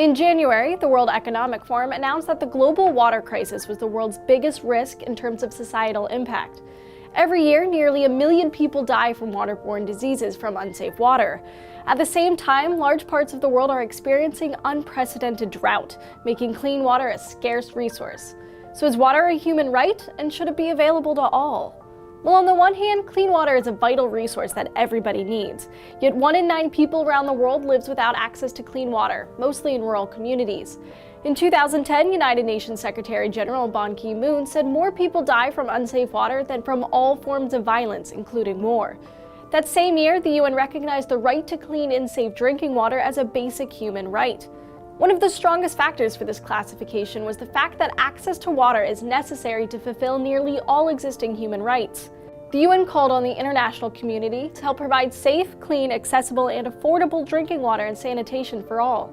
In January, the World Economic Forum announced that the global water crisis was the world's biggest risk in terms of societal impact. Every year, nearly 1 million people die from waterborne diseases from unsafe water. At the same time, large parts of the world are experiencing unprecedented drought, making clean water a scarce resource. So is water a human right, and should it be available to all? Well, on the one hand, clean water is a vital resource that everybody needs. Yet 1 in 9 people around the world lives without access to clean water, mostly in rural communities. In 2010, United Nations Secretary General Ban Ki-moon said more people die from unsafe water than from all forms of violence, including war. That same year, the UN recognized the right to clean and safe drinking water as a basic human right. One of the strongest factors for this classification was the fact that access to water is necessary to fulfill nearly all existing human rights. The UN called on the international community to help provide safe, clean, accessible, and affordable drinking water and sanitation for all.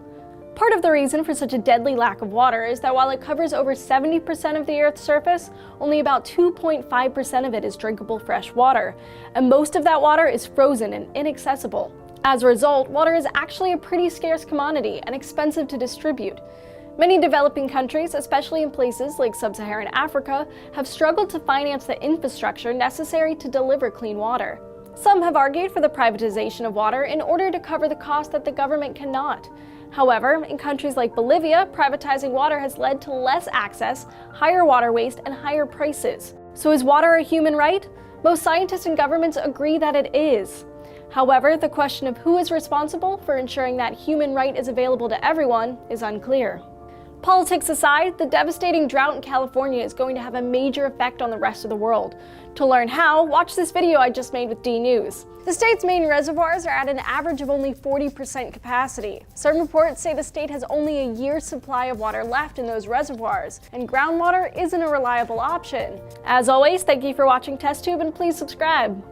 Part of the reason for such a deadly lack of water is that while it covers over 70% of the Earth's surface, only about 2.5% of it is drinkable fresh water, and most of that water is frozen and inaccessible. As a result, water is actually a pretty scarce commodity and expensive to distribute. Many developing countries, especially in places like sub-Saharan Africa, have struggled to finance the infrastructure necessary to deliver clean water. Some have argued for the privatization of water in order to cover the cost that the government cannot. However, in countries like Bolivia, privatizing water has led to less access, higher water waste, and higher prices. So is water a human right? Most scientists and governments agree that it is. However, the question of who is responsible for ensuring that human right is available to everyone is unclear. Politics aside, the devastating drought in California is going to have a major effect on the rest of the world. To learn how, watch this video I just made with DNews. The state's main reservoirs are at an average of only 40% capacity. Some reports say the state has only a year's supply of water left in those reservoirs, and groundwater isn't a reliable option. As always, thank you for watching TestTube, and please subscribe.